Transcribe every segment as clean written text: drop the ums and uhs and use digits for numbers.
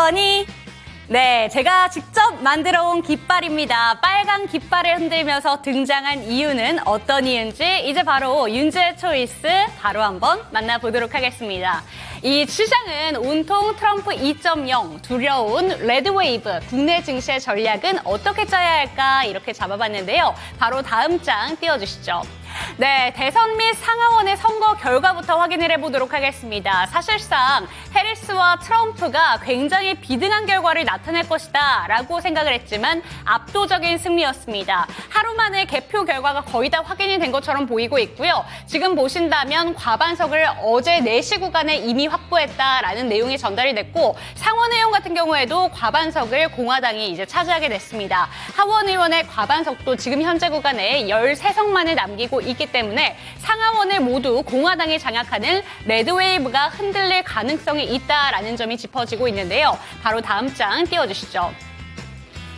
어떠니? 네, 제가 직접 만들어 온 깃발입니다. 빨간 깃발을 흔들면서 등장한 이유는 어떤 이유인지 이제 바로 윤지의 초이스 바로 한번 만나보도록 하겠습니다. 이 시장은 온통 트럼프 2.0, 두려운 레드웨이브, 국내 증시의 전략은 어떻게 짜야 할까 이렇게 잡아봤는데요. 바로 다음 장 띄워주시죠. 네, 대선 및 상하원의 선거 결과부터 확인을 해보도록 하겠습니다. 사실상 해리스와 트럼프가 굉장히 비등한 결과를 나타낼 것이다 라고 생각을 했지만 압도적인 승리였습니다. 하루 만에 개표 결과가 거의 다 확인이 된 것처럼 보이고 있고요. 지금 보신다면 과반석을 어제 4시 구간에 이미 확보했다라는 내용이 전달이 됐고 상원 의원 같은 경우에도 과반석을 공화당이 이제 차지하게 됐습니다. 하원 의원의 과반석도 지금 현재 구간에 13석만을 남기고 있기 때문에 상하원을 모두 공화당이 장악하는 레드웨이브가 흔들릴 가능성이 있다라는 점이 짚어지고 있는데요. 바로 다음 장 띄워주시죠.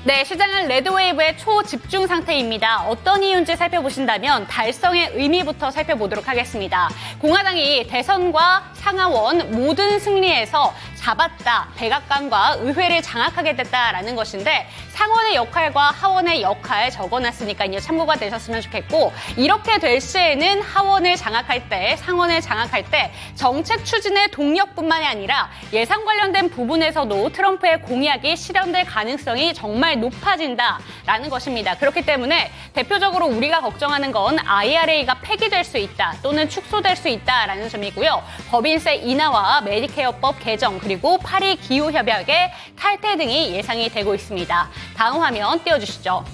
네, 시장은 레드웨이브의 초집중 상태입니다. 어떤 이유인지 살펴보신다면 달성의 의미부터 살펴보도록 하겠습니다. 공화당이 대선과 상하원 모든 승리에서 잡았다, 백악관과 의회를 장악하게 됐다라는 것인데 상원의 역할과 하원의 역할 적어놨으니까요. 참고가 되셨으면 좋겠고 이렇게 될 시에는 하원을 장악할 때, 상원을 장악할 때 정책 추진의 동력뿐만이 아니라 예산 관련된 부분에서도 트럼프의 공약이 실현될 가능성이 정말 높아진다라는 것입니다. 그렇기 때문에 대표적으로 우리가 걱정하는 건 IRA가 폐기될 수 있다 또는 축소될 수 있다라는 점이고요. 법인세 인하와 메디케어법 개정 그리고 파리 기후협약의 탈퇴 등이 예상이 되고 있습니다. 다음 화면 띄워주시죠.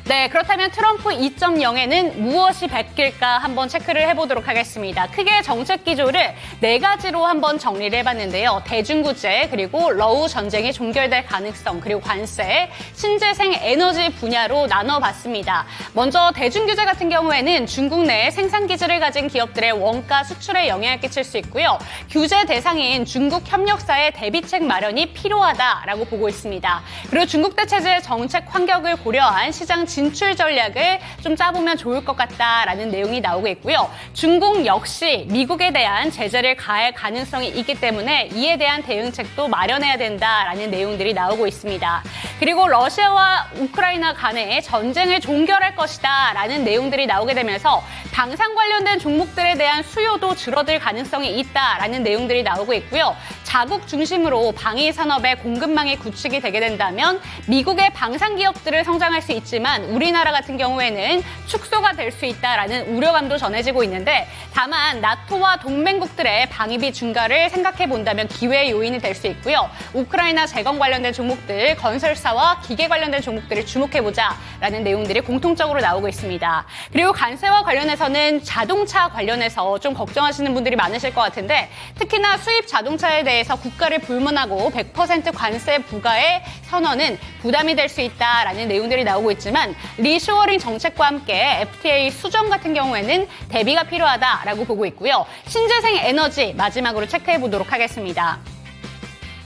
네, 그렇다면 트럼프 2.0에는 무엇이 바뀔까 한번 체크를 해보도록 하겠습니다. 크게 정책 기조를 4가지로 한번 정리를 해봤는데요. 대중구제, 그리고 러우 전쟁이 종결될 가능성, 그리고 관세, 신재생 에너지 분야로 나눠봤습니다. 먼저 대중규제 같은 경우에는 중국 내 생산기지를 가진 기업들의 원가 수출에 영향을 끼칠 수 있고요. 규제 대상인 중국 협력사의 대비책 마련이 필요하다라고 보고 있습니다. 그리고 중국 대체제의 정책 환경을 고려한 시장 진출 전략을 좀 짜보면 좋을 것 같다라는 내용이 나오고 있고요. 중국 역시 미국에 대한 제재를 가할 가능성이 있기 때문에 이에 대한 대응책도 마련해야 된다라는 내용들이 나오고 있습니다. 그리고 러시아와 우크라이나 간의 전쟁을 종결할 것이다라는 내용들이 나오게 되면서 방산 관련된 종목들에 대한 수요도 줄어들 가능성이 있다라는 내용들이 나오고 있고요. 자국 중심으로 방위 산업의 공급망이 구축이 되게 된다면 미국의 방산 기업들을 성장할 수 있지만 우리나라 같은 경우에는 축소가 될 수 있다라는 우려감도 전해지고 있는데 다만 나토와 동맹국들의 방위비 증가를 생각해 본다면 기회의 요인이 될 수 있고요. 우크라이나 재건 관련된 종목들, 건설사와 기계 관련된 종목들을 주목해보자라는 내용들이 공통적으로 나오고 있습니다. 그리고 관세와 관련해서는 자동차 관련해서 좀 걱정하시는 분들이 많으실 것 같은데 특히나 수입 자동차에 대해서 국가를 불문하고 100% 관세 부과의 선언은 부담이 될 수 있다라는 내용들이 나오고 있지만 리쇼어링 정책과 함께 FTA 수정 같은 경우에는 대비가 필요하다라고 보고 있고요. 신재생 에너지 마지막으로 체크해 보도록 하겠습니다.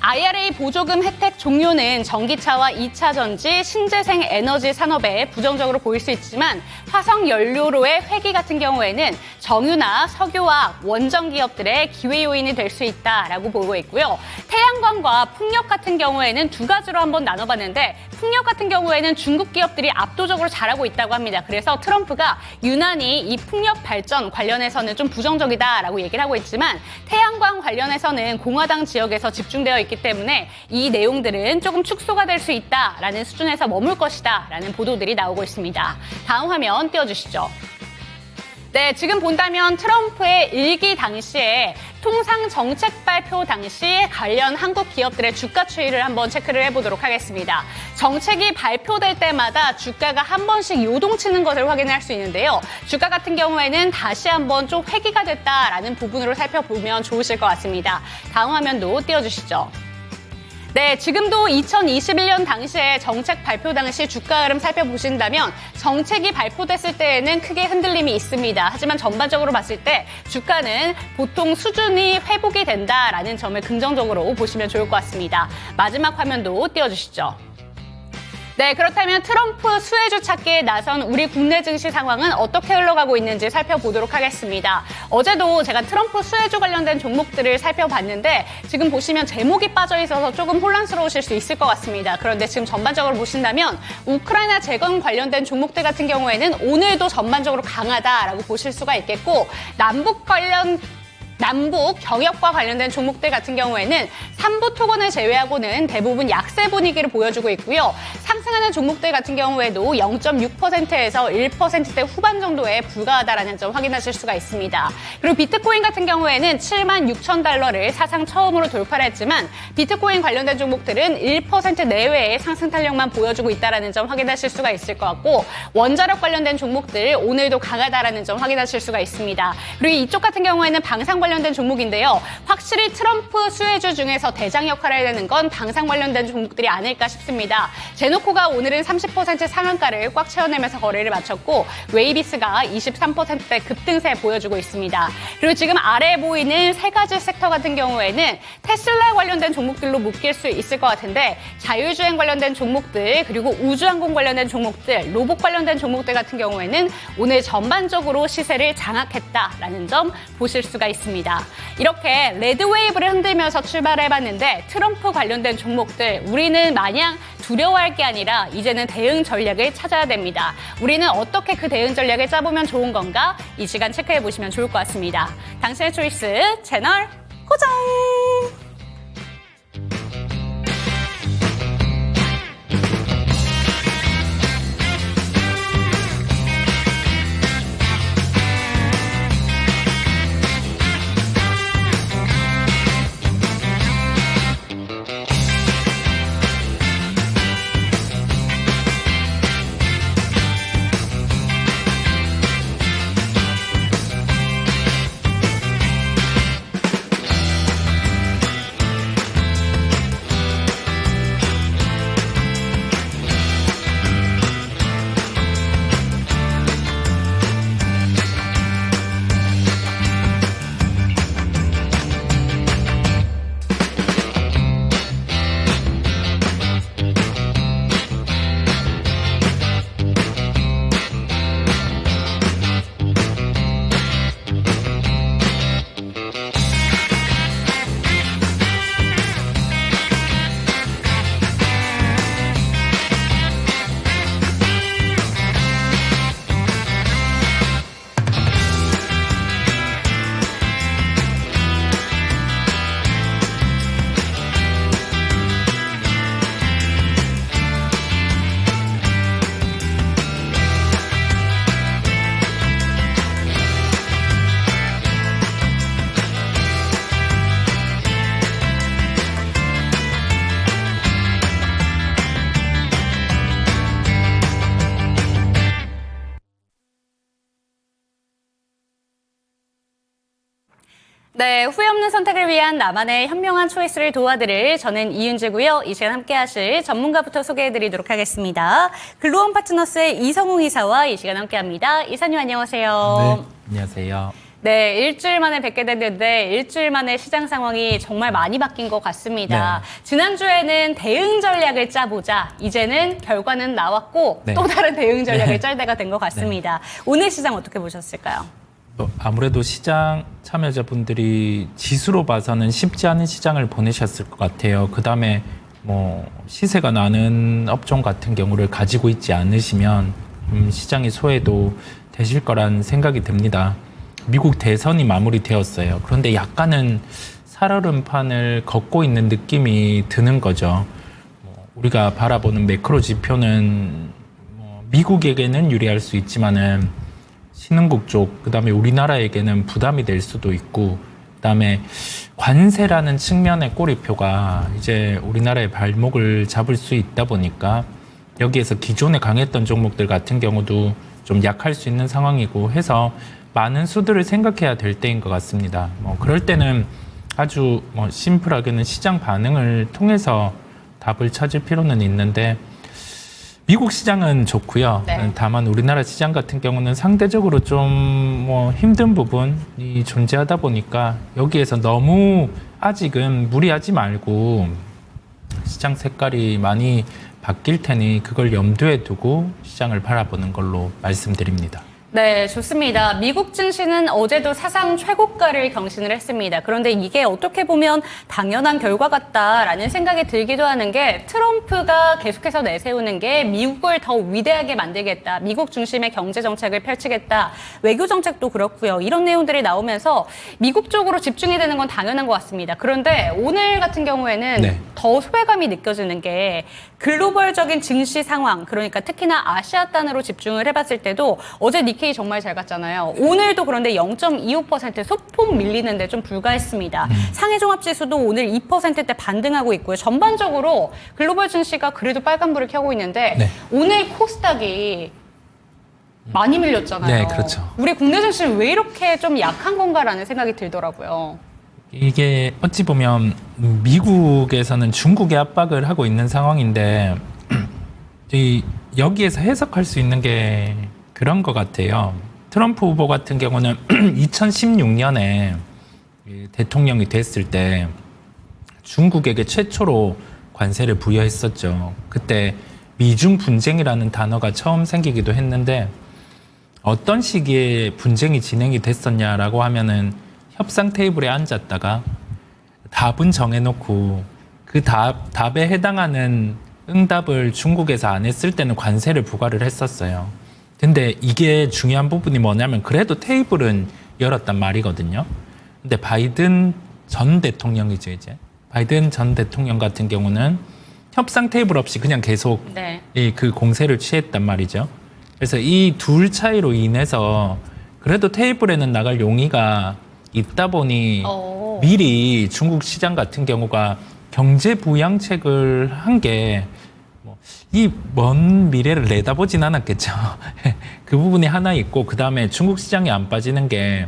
IRA 보조금 혜택 종료는 전기차와 2차 전지, 신재생 에너지 산업에 부정적으로 보일 수 있지만 화석 연료로의 회귀 같은 경우에는 정유나 석유화학, 원전 기업들의 기회 요인이 될 수 있다라고 보고 있고요. 태양광과 풍력 같은 경우에는 2가지로 한번 나눠봤는데 풍력 같은 경우에는 중국 기업들이 압도적으로 잘하고 있다고 합니다. 그래서 트럼프가 유난히 이 풍력 발전 관련해서는 좀 부정적이다라고 얘기를 하고 있지만 태양광 관련해서는 공화당 지역에서 집중되어 있기 때문에 이 내용들은 조금 축소가 될 수 있다라는 수준에서 머물 것이다라는 보도들이 나오고 있습니다. 다음 화면 띄워주시죠. 네, 지금 본다면 트럼프의 일기 당시에 통상 정책 발표 당시 관련 한국 기업들의 주가 추이를 한번 체크를 해보도록 하겠습니다. 정책이 발표될 때마다 주가가 한 번씩 요동치는 것을 확인할 수 있는데요. 주가 같은 경우에는 다시 한번 좀 회귀가 됐다라는 부분으로 살펴보면 좋으실 것 같습니다. 다음 화면도 띄워주시죠. 네, 지금도 2021년 당시에 정책 발표 당시 주가 흐름 살펴보신다면 정책이 발표됐을 때에는 크게 흔들림이 있습니다. 하지만 전반적으로 봤을 때 주가는 보통 수준이 회복이 된다라는 점을 긍정적으로 보시면 좋을 것 같습니다. 마지막 화면도 띄워주시죠. 네, 그렇다면 트럼프 수혜주 찾기에 나선 우리 국내 증시 상황은 어떻게 흘러가고 있는지 살펴보도록 하겠습니다. 어제도 제가 트럼프 수혜주 관련된 종목들을 살펴봤는데 지금 보시면 제목이 빠져 있어서 조금 혼란스러우실 수 있을 것 같습니다. 그런데 지금 전반적으로 보신다면 우크라이나 재건 관련된 종목들 같은 경우에는 오늘도 전반적으로 강하다라고 보실 수가 있겠고 남북 경협과 관련된 종목들 같은 경우에는 삼부 토건을 제외하고는 대부분 약세 분위기를 보여주고 있고요. 상승하는 종목들 같은 경우에도 0.6%에서 1%대 후반 정도에 불과하다라는 점 확인하실 수가 있습니다. 그리고 비트코인 같은 경우에는 76,000달러를 사상 처음으로 돌파를 했지만 비트코인 관련된 종목들은 1% 내외의 상승 탄력만 보여주고 있다라는 점 확인하실 수가 있을 것 같고 원자력 관련된 종목들 오늘도 강하다라는 점 확인하실 수가 있습니다. 그리고 이쪽 같은 경우에는 방산 관련된 종목인데요. 확실히 트럼프 수혜주 중에서 대장 역할을 해야 되는 건 방산 관련된 종목들이 아닐까 싶습니다. 제노코가 오늘은 30% 상한가를 꽉 채워내면서 거래를 마쳤고 웨이비스가 23%대 급등세 보여주고 있습니다. 그리고 지금 아래에 보이는 세 가지 섹터 같은 경우에는 테슬라 관련된 종목들로 묶일 수 있을 것 같은데 자율주행 관련된 종목들 그리고 우주항공 관련된 종목들 로봇 관련된 종목들 같은 경우에는 오늘 전반적으로 시세를 장악했다라는 점 보실 수가 있습니다. 이렇게 레드웨이브를 흔들면서 출발해봤는데 트럼프 관련된 종목들 우리는 마냥 두려워할 게 아니라 이제는 대응 전략을 찾아야 됩니다. 우리는 어떻게 그 대응 전략을 짜보면 좋은 건가? 이 시간 체크해보시면 좋을 것 같습니다. 당신의 초이스 채널 고정! 네, 후회 없는 선택을 위한 나만의 현명한 초이스를 도와드릴 저는 이윤지고요. 이 시간 함께 하실 전문가부터 소개해드리도록 하겠습니다. 글로원 파트너스의 이성웅 이사와 이 시간 함께합니다. 이사님 안녕하세요. 네, 안녕하세요. 네, 일주일 만에 뵙게 됐는데 일주일 만에 시장 상황이 정말 많이 바뀐 것 같습니다. 네. 지난주에는 대응 전략을 짜보자. 이제는 결과는 나왔고 네. 또 다른 대응 전략을 짤 때가 된 것 같습니다. 네. 오늘 시장 어떻게 보셨을까요? 아무래도 시장 참여자분들이 지수로 봐서는 쉽지 않은 시장을 보내셨을 것 같아요. 그다음에 시세가 나는 업종 같은 경우를 가지고 있지 않으시면 시장이 소외도 되실 거란 생각이 듭니다. 미국 대선이 마무리되었어요. 그런데 약간은 살얼음판을 걷고 있는 느낌이 드는 거죠. 우리가 바라보는 매크로 지표는 미국에게는 유리할 수 있지만은 신흥국 쪽, 그다음에 우리나라에게는 부담이 될 수도 있고, 그다음에 관세라는 측면의 꼬리표가 이제 우리나라의 발목을 잡을 수 있다 보니까 여기에서 기존에 강했던 종목들 같은 경우도 좀 약할 수 있는 상황이고 해서 많은 수들을 생각해야 될 때인 것 같습니다. 그럴 때는 아주 심플하게는 시장 반응을 통해서 답을 찾을 필요는 있는데 미국 시장은 좋고요. 네. 다만 우리나라 시장 같은 경우는 상대적으로 좀 힘든 부분이 존재하다 보니까 여기에서 너무 아직은 무리하지 말고 시장 색깔이 많이 바뀔 테니 그걸 염두에 두고 시장을 바라보는 걸로 말씀드립니다. 네, 좋습니다. 미국 증시는 어제도 사상 최고가를 경신을 했습니다. 그런데 이게 어떻게 보면 당연한 결과 같다라는 생각이 들기도 하는 게 트럼프가 계속해서 내세우는 게 미국을 더 위대하게 만들겠다. 미국 중심의 경제 정책을 펼치겠다. 외교 정책도 그렇고요. 이런 내용들이 나오면서 미국 쪽으로 집중이 되는 건 당연한 것 같습니다. 그런데 오늘 같은 경우에는 네. 더 소외감이 느껴지는 게 글로벌적인 증시 상황, 그러니까 특히나 아시아 단으로 집중을 해봤을 때도 어제 니케이 정말 잘 갔잖아요. 오늘도 그런데 0.25% 소폭 밀리는데 좀 불과했습니다. 상해 종합지수도 오늘 2%대 반등하고 있고요. 전반적으로 글로벌 증시가 그래도 빨간불을 켜고 있는데 네. 오늘 코스닥이 많이 밀렸잖아요. 네, 그렇죠. 우리 국내 증시는 왜 이렇게 좀 약한 건가라는 생각이 들더라고요. 이게 어찌 보면 미국에서는 중국의 압박을 하고 있는 상황인데 여기에서 해석할 수 있는 게 그런 것 같아요. 트럼프 후보 같은 경우는 2016년에 대통령이 됐을 때 중국에게 최초로 관세를 부여했었죠. 그때 미중 분쟁이라는 단어가 처음 생기기도 했는데 어떤 시기에 분쟁이 진행이 됐었냐라고 하면은 협상 테이블에 앉았다가 답은 정해놓고 그 답에 해당하는 응답을 중국에서 안 했을 때는 관세를 부과를 했었어요. 근데 이게 중요한 부분이 뭐냐면 그래도 테이블은 열었단 말이거든요. 근데 바이든 전 대통령이죠, 이제. 바이든 전 대통령 같은 경우는 협상 테이블 없이 그냥 계속 네. 그 공세를 취했단 말이죠. 그래서 이 둘 차이로 인해서 그래도 테이블에는 나갈 용의가 있다 보니 미리 중국 시장 같은 경우가 경제 부양책을 한 게 이 먼 미래를 내다보진 않았겠죠. 그 부분이 하나 있고 그다음에 중국 시장이 안 빠지는 게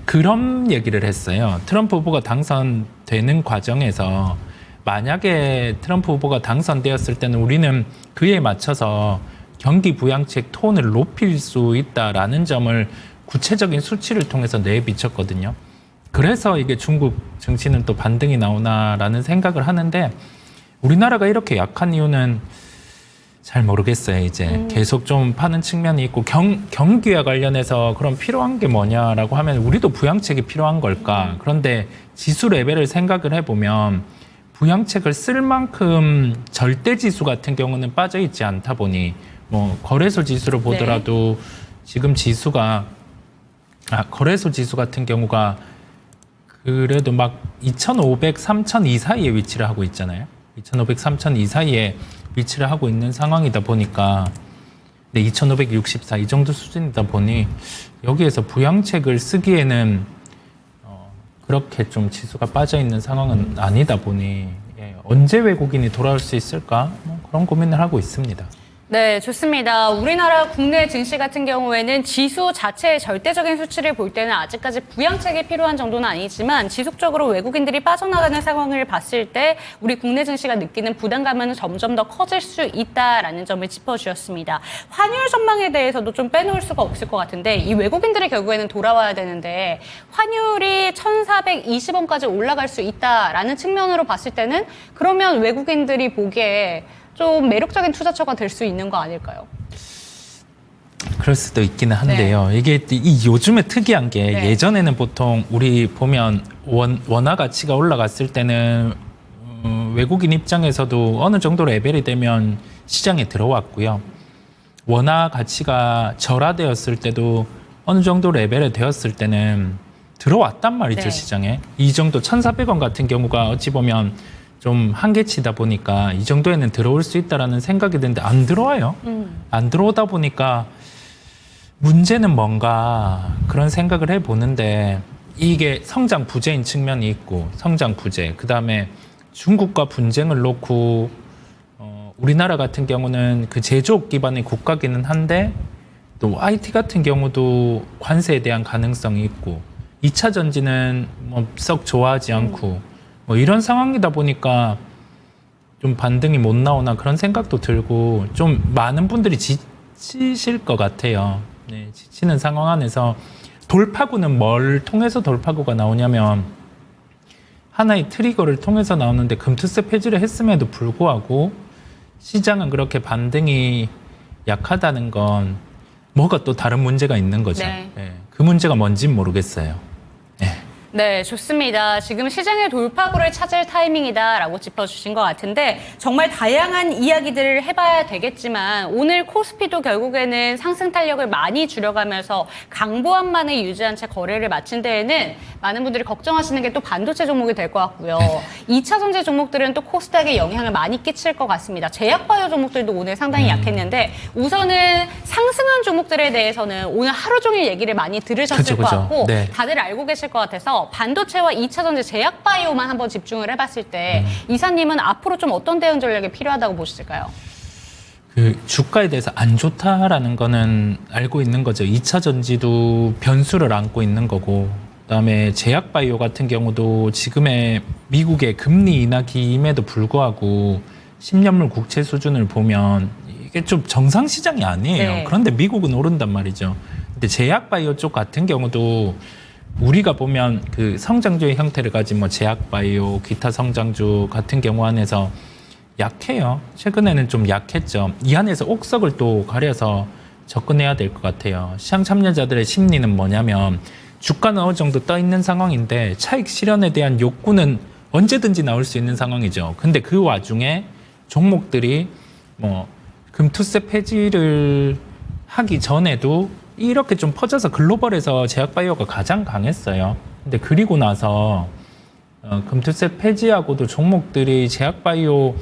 그런 얘기를 했어요. 트럼프 후보가 당선되는 과정에서 만약에 트럼프 후보가 당선되었을 때는 우리는 그에 맞춰서 경기 부양책 톤을 높일 수 있다라는 점을 구체적인 수치를 통해서 내비쳤거든요. 그래서 이게 중국 증시는 또 반등이 나오나라는 생각을 하는데 우리나라가 이렇게 약한 이유는 잘 모르겠어요. 이제 계속 좀 파는 측면이 있고 경기와 관련해서 그럼 필요한 게 뭐냐라고 하면 우리도 부양책이 필요한 걸까? 그런데 지수 레벨을 생각을 해보면 부양책을 쓸 만큼 절대 지수 같은 경우는 빠져 있지 않다 보니 뭐 거래소 지수를 보더라도 네. 지금 지수가 거래소 지수 같은 경우가 그래도 막 2,500, 3,000 이 사이에 위치를 하고 있잖아요. 2,500, 3,000 이 사이에 위치를 하고 있는 상황이다 보니까 2,564 이 정도 수준이다 보니 여기에서 부양책을 쓰기에는 그렇게 좀 지수가 빠져 있는 상황은 아니다 보니 언제 외국인이 돌아올 수 있을까? 그런 고민을 하고 있습니다. 네, 좋습니다. 우리나라 국내 증시 같은 경우에는 지수 자체의 절대적인 수치를 볼 때는 아직까지 부양책이 필요한 정도는 아니지만 지속적으로 외국인들이 빠져나가는 상황을 봤을 때 우리 국내 증시가 느끼는 부담감은 점점 더 커질 수 있다라는 점을 짚어주셨습니다. 환율 전망에 대해서도 좀 빼놓을 수가 없을 것 같은데 이 외국인들이 결국에는 돌아와야 되는데 환율이 1,420원까지 올라갈 수 있다라는 측면으로 봤을 때는 그러면 외국인들이 보기에 좀 매력적인 투자처가 될 수 있는 거 아닐까요? 그럴 수도 있기는 한데요. 네. 이게 요즘에 특이한 게 네. 예전에는 보통 우리 보면 원화 가치가 올라갔을 때는 외국인 입장에서도 어느 정도 레벨이 되면 시장에 들어왔고요. 원화 가치가 절하되었을 때도 어느 정도 레벨이 되었을 때는 들어왔단 말이죠. 네. 시장에. 이 정도 1,400원 같은 경우가 어찌 보면 좀 한계치다 보니까 이 정도에는 들어올 수 있다라는 생각이 드는데 안 들어와요. 안 들어오다 보니까 문제는 뭔가 그런 생각을 해보는데 이게 성장 부재인 측면이 있고 성장 부재 그다음에 중국과 분쟁을 놓고 우리나라 같은 경우는 그 제조업 기반의 국가기는 한데 또 IT 같은 경우도 관세에 대한 가능성이 있고 2차 전지는 뭐 썩 좋아하지 않고 뭐 이런 상황이다 보니까 좀 반등이 못 나오나 그런 생각도 들고 좀 많은 분들이 지치실 것 같아요. 네, 지치는 상황 안에서 돌파구는 뭘 통해서 돌파구가 나오냐면 하나의 트리거를 통해서 나오는데 금투세 폐지를 했음에도 불구하고 시장은 그렇게 반등이 약하다는 건 뭐가 또 다른 문제가 있는 거죠. 네. 예, 그 문제가 뭔지는 모르겠어요. 예. 네, 좋습니다. 지금 시장의 돌파구를 찾을 타이밍이다라고 짚어주신 것 같은데 정말 다양한 이야기들을 해봐야 되겠지만 오늘 코스피도 결국에는 상승 탄력을 많이 줄여가면서 강보합만을 유지한 채 거래를 마친 데에는 많은 분들이 걱정하시는 게 또 반도체 종목이 될 것 같고요. 2차 전지 종목들은 또 코스닥에 영향을 많이 끼칠 것 같습니다. 제약바이오 종목들도 오늘 상당히 약했는데 우선은 상승한 종목들에 대해서는 오늘 하루 종일 얘기를 많이 들으셨을 것 같고 네. 다들 알고 계실 것 같아서 반도체와 2차 전지 제약 바이오만 한번 집중을 해봤을 때 이사님은 앞으로 좀 어떤 대응 전략이 필요하다고 보실까요? 그 주가에 대해서 안 좋다라는 거는 알고 있는 거죠. 2차 전지도 변수를 안고 있는 거고 그다음에 제약바이오 같은 경우도 지금의 미국의 금리 인하기임에도 불구하고 10년물 국채 수준을 보면 이게 좀 정상 시장이 아니에요. 네. 그런데 미국은 오른단 말이죠. 근데 제약바이오 쪽 같은 경우도 우리가 보면 그 성장주의 형태를 가진 뭐 제약바이오, 기타 성장주 같은 경우 안에서 약해요. 최근에는 좀 약했죠. 이 안에서 옥석을 또 가려서 접근해야 될 것 같아요. 시장 참여자들의 심리는 뭐냐면 주가는 어느 정도 떠 있는 상황인데 차익 실현에 대한 욕구는 언제든지 나올 수 있는 상황이죠. 근데 그 와중에 종목들이 뭐 금투세 폐지를 하기 전에도 이렇게 좀 퍼져서 글로벌에서 제약바이오가 가장 강했어요. 근데 그리고 나서 금투세 폐지하고도 종목들이 제약바이오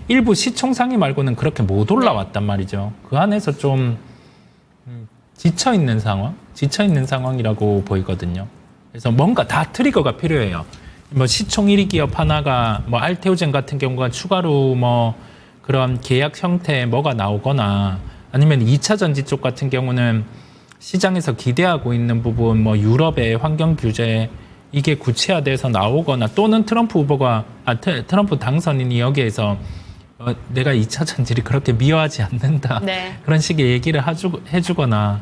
일부 시총 상위 말고는 그렇게 못 올라왔단 말이죠. 그 안에서 좀 지쳐있는 상황이라고 보이거든요. 그래서 뭔가 다 트리거가 필요해요. 뭐 시총 1위 기업 하나가 뭐 알테오젠 같은 경우가 추가로 뭐 그런 계약 형태에 뭐가 나오거나 아니면 2차 전지 쪽 같은 경우는 시장에서 기대하고 있는 부분, 뭐 유럽의 환경 규제 이게 구체화돼서 나오거나 또는 트럼프 당선인이 여기에서 내가 2차 전지를 그렇게 미워하지 않는다. 네. 그런 식의 얘기를 해주거나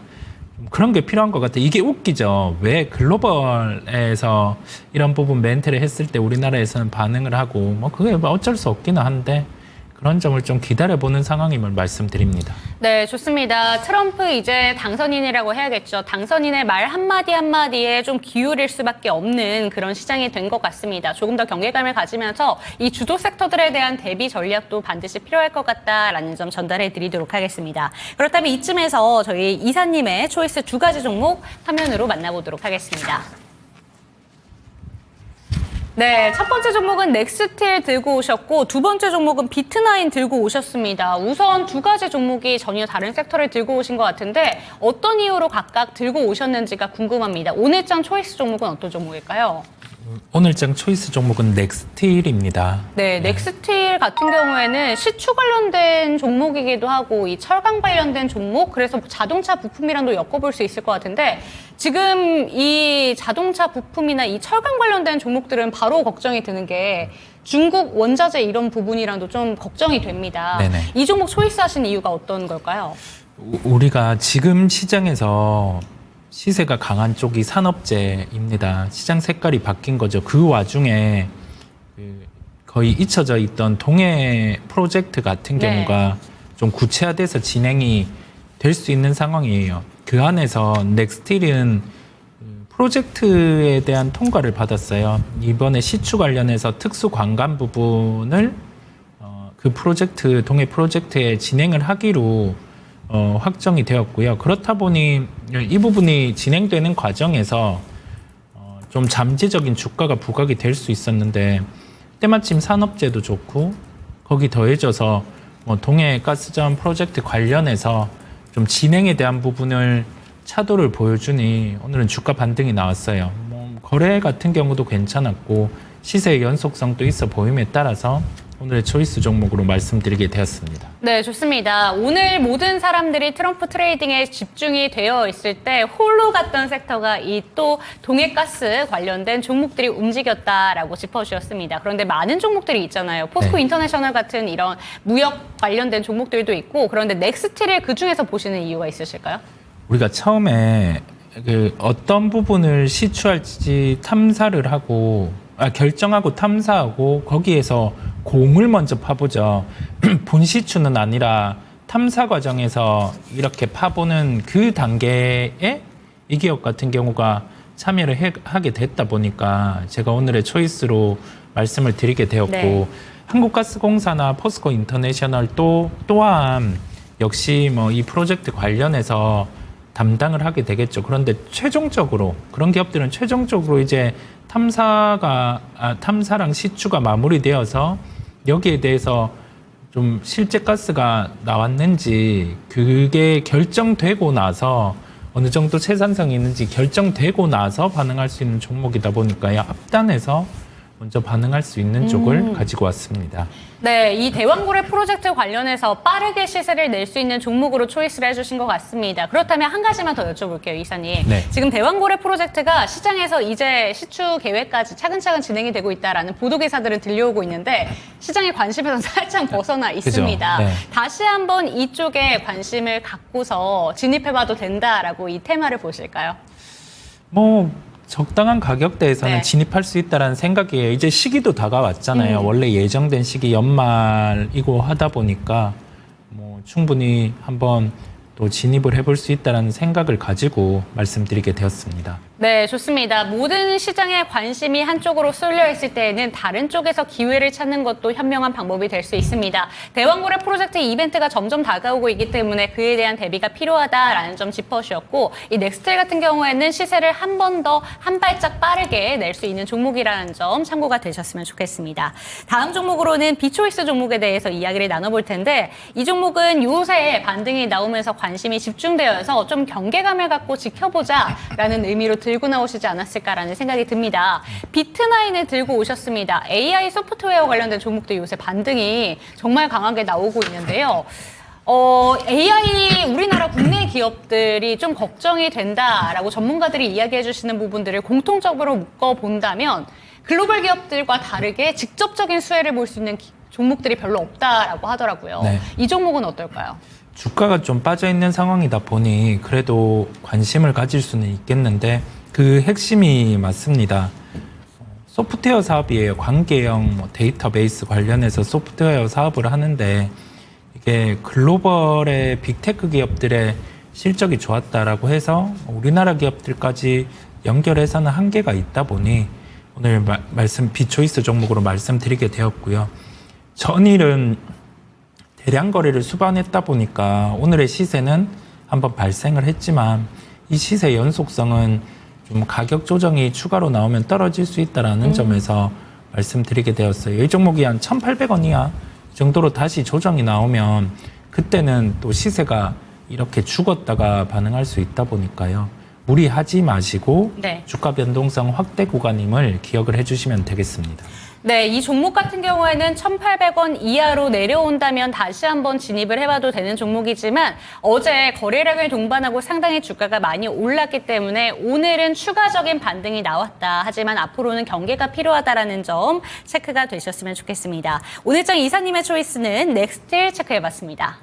그런 게 필요한 것 같아요. 이게 웃기죠. 왜 글로벌에서 이런 부분 멘트를 했을 때 우리나라에서는 반응을 하고 뭐 그게 뭐 어쩔 수 없기는 한데 그런 점을 좀 기다려보는 상황임을 말씀드립니다. 네, 좋습니다. 트럼프 이제 당선인이라고 해야겠죠. 당선인의 말 한마디 한마디에 좀 기울일 수밖에 없는 그런 시장이 된 것 같습니다. 조금 더 경계감을 가지면서 이 주도 섹터들에 대한 대비 전략도 반드시 필요할 것 같다라는 점 전달해 드리도록 하겠습니다. 그렇다면 이쯤에서 저희 이사님의 초이스 두 가지 종목 화면으로 만나보도록 하겠습니다. 네, 첫 번째 종목은 넥스틸 들고 오셨고 두 번째 종목은 비트나인 들고 오셨습니다. 우선 두 가지 종목이 전혀 다른 섹터를 들고 오신 것 같은데 어떤 이유로 각각 들고 오셨는지가 궁금합니다. 오늘장 초이스 종목은 어떤 종목일까요? 오늘장 초이스 종목은 넥스틸입니다. 네, 넥스틸 같은 경우에는 시추 관련된 종목이기도 하고 이 철강 관련된 종목, 그래서 자동차 부품이랑도 엮어볼 수 있을 것 같은데 지금 이 자동차 부품이나 이 철강 관련된 종목들은 바로 걱정이 드는 게 중국 원자재 이런 부분이랑도 좀 걱정이 됩니다. 네네. 이 종목 초이스하신 이유가 어떤 걸까요? 우리가 지금 시장에서 시세가 강한 쪽이 산업재입니다. 시장 색깔이 바뀐 거죠. 그 와중에 거의 잊혀져 있던 동해 프로젝트 같은 경우가 좀 구체화돼서 진행이 될 수 있는 상황이에요. 그 안에서 넥스틸은 프로젝트에 대한 통과를 받았어요. 이번에 시추 관련해서 특수 관광 부분을 그 프로젝트, 동해 프로젝트에 진행을 하기로 확정이 되었고요. 그렇다 보니 이 부분이 진행되는 과정에서 좀 잠재적인 주가가 부각이 될 수 있었는데 때마침 산업재도 좋고 거기 더해져서 뭐 동해 가스전 프로젝트 관련해서 좀 진행에 대한 부분을 차도를 보여주니 오늘은 주가 반등이 나왔어요. 뭐 거래 같은 경우도 괜찮았고 시세의 연속성도 있어 보임에 따라서 오늘의 초이스 종목으로 말씀드리게 되었습니다. 네, 좋습니다. 오늘 모든 사람들이 트럼프 트레이딩에 집중이 되어 있을 때 홀로 갔던 섹터가 이 또 동해가스 관련된 종목들이 움직였다라고 짚어주셨습니다. 그런데 많은 종목들이 있잖아요. 포스코 네. 인터내셔널 같은 이런 무역 관련된 종목들도 있고 그런데 넥스틸을 그중에서 보시는 이유가 있으실까요? 우리가 처음에 그 어떤 부분을 시추할지 탐사를 하고 결정하고 탐사하고 거기에서 공을 먼저 파보죠. 본시추는 아니라 탐사 과정에서 이렇게 파보는 그 단계에 이 기업 같은 경우가 참여를 하게 됐다 보니까 제가 오늘의 초이스로 말씀을 드리게 되었고 네. 한국가스공사나 포스코 인터내셔널 또한 역시 뭐 이 프로젝트 관련해서 담당을 하게 되겠죠. 그런데 최종적으로 그런 기업들은 최종적으로 이제 탐사랑 시추가 마무리되어서 여기에 대해서 좀 실제 가스가 나왔는지 그게 결정되고 나서 어느 정도 생산성이 있는지 결정되고 나서 반응할 수 있는 종목이다 보니까요. 앞단에서 먼저 반응할 수 있는 쪽을 가지고 왔습니다. 네, 이 대왕고래 프로젝트 관련해서 빠르게 시세를 낼 수 있는 종목으로 초이스를 해주신 것 같습니다. 그렇다면 한 가지만 더 여쭤볼게요, 이사님. 네. 지금 대왕고래 프로젝트가 시장에서 이제 시추 계획까지 차근차근 진행이 되고 있다라는 보도기사들은 들려오고 있는데 시장의 관심에서 살짝 벗어나 있습니다. 네. 다시 한번 이쪽에 관심을 갖고서 진입해봐도 된다라고 이 테마를 보실까요? 뭐 적당한 가격대에서는 네. 진입할 수 있다는 생각이에요. 이제 시기도 다가왔잖아요. 원래 예정된 시기 연말이고 하다 보니까 뭐 충분히 한번 또 진입을 해볼 수 있다는 생각을 가지고 말씀드리게 되었습니다. 네, 좋습니다. 모든 시장에 관심이 한쪽으로 쏠려 있을 때에는 다른 쪽에서 기회를 찾는 것도 현명한 방법이 될 수 있습니다. 대왕고래 프로젝트 이벤트가 점점 다가오고 있기 때문에 그에 대한 대비가 필요하다라는 점 짚어주셨고 이 넥스텔 같은 경우에는 시세를 한 번 더 한 발짝 빠르게 낼 수 있는 종목이라는 점 참고가 되셨으면 좋겠습니다. 다음 종목으로는 비초이스 종목에 대해서 이야기를 나눠볼 텐데 이 종목은 요새 반등이 나오면서 관심이 집중되어서 좀 경계감을 갖고 지켜보자라는 의미로 들고 나오시지 않았을까라는 생각이 듭니다. 비트나인을 들고 오셨습니다. AI 소프트웨어 관련된 종목도 요새 반등이 정말 강하게 나오고 있는데요. AI 우리나라 국내 기업들이 좀 걱정이 된다라고 전문가들이 이야기해 주시는 부분들을 공통적으로 묶어본다면 글로벌 기업들과 다르게 직접적인 수혜를 볼 수 있는 종목들이 별로 없다라고 하더라고요. 네. 이 종목은 어떨까요? 주가가 좀 빠져있는 상황이다 보니 그래도 관심을 가질 수는 있겠는데 그 핵심이 맞습니다. 소프트웨어 사업이에요. 관계형 데이터베이스 관련해서 소프트웨어 사업을 하는데 이게 글로벌의 빅테크 기업들의 실적이 좋았다라고 해서 우리나라 기업들까지 연결해서는 한계가 있다 보니 오늘 비초이스 종목으로 말씀드리게 되었고요. 전일은 대량 거래를 수반했다 보니까 오늘의 시세는 한번 발생을 했지만 이 시세 연속성은 좀 가격 조정이 추가로 나오면 떨어질 수 있다는 점에서 말씀드리게 되었어요. 이 종목이 한 1,800원 이하 정도로 다시 조정이 나오면 그때는 또 시세가 이렇게 죽었다가 반응할 수 있다 보니까요. 무리하지 마시고 네. 주가 변동성 확대 구간임을 기억을 해주시면 되겠습니다. 네, 이 종목 같은 경우에는 1,800원 이하로 내려온다면 다시 한번 진입을 해봐도 되는 종목이지만 어제 거래량을 동반하고 상당히 주가가 많이 올랐기 때문에 오늘은 추가적인 반등이 나왔다. 하지만 앞으로는 경계가 필요하다라는 점 체크가 되셨으면 좋겠습니다. 오늘장 이사님의 초이스는 넥스틸 체크해봤습니다.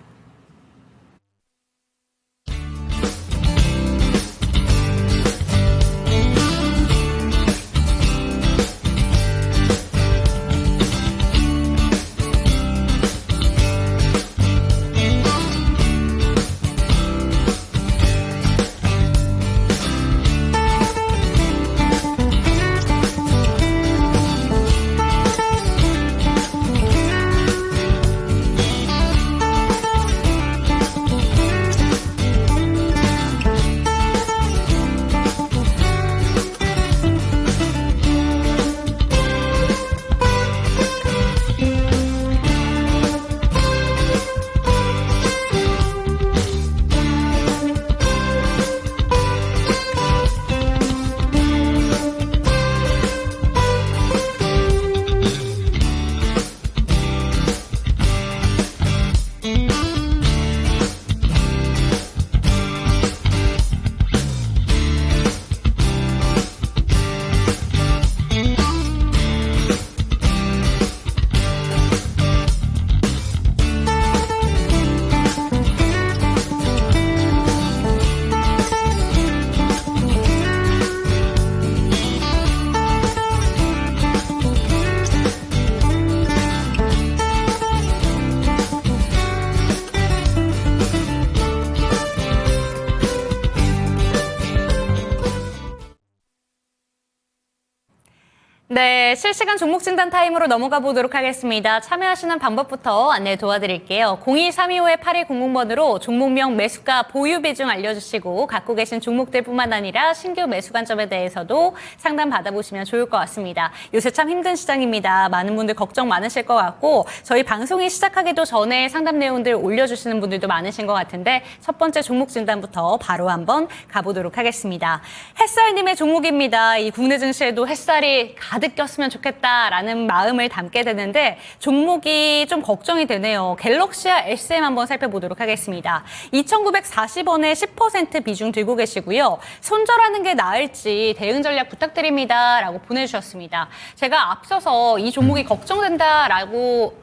네, 실시간 종목 진단 타임으로 넘어가 보도록 하겠습니다. 참여하시는 방법부터 안내 도와드릴게요. 02-325-8200번으로 종목명, 매수가, 보유 비중 알려주시고 갖고 계신 종목들뿐만 아니라 신규 매수 관점에 대해서도 상담 받아보시면 좋을 것 같습니다. 요새 참 힘든 시장입니다. 많은 분들 걱정 많으실 것 같고 저희 방송이 시작하기도 전에 상담 내용들 올려주시는 분들도 많으신 것 같은데 첫 번째 종목 진단부터 바로 한번 가보도록 하겠습니다. 햇살님의 종목입니다. 이 국내 증시에도 햇살이 가득 꼈으면 좋겠다라는 마음을 담게 되는데 종목이 좀 걱정이 되네요. 갤럭시와 SM 한번 살펴보도록 하겠습니다. 2,940원에 10% 비중 들고 계시고요. 손절하는 게 나을지 대응 전략 부탁드립니다. 라고 보내주셨습니다. 제가 앞서서 이 종목이 걱정된다라고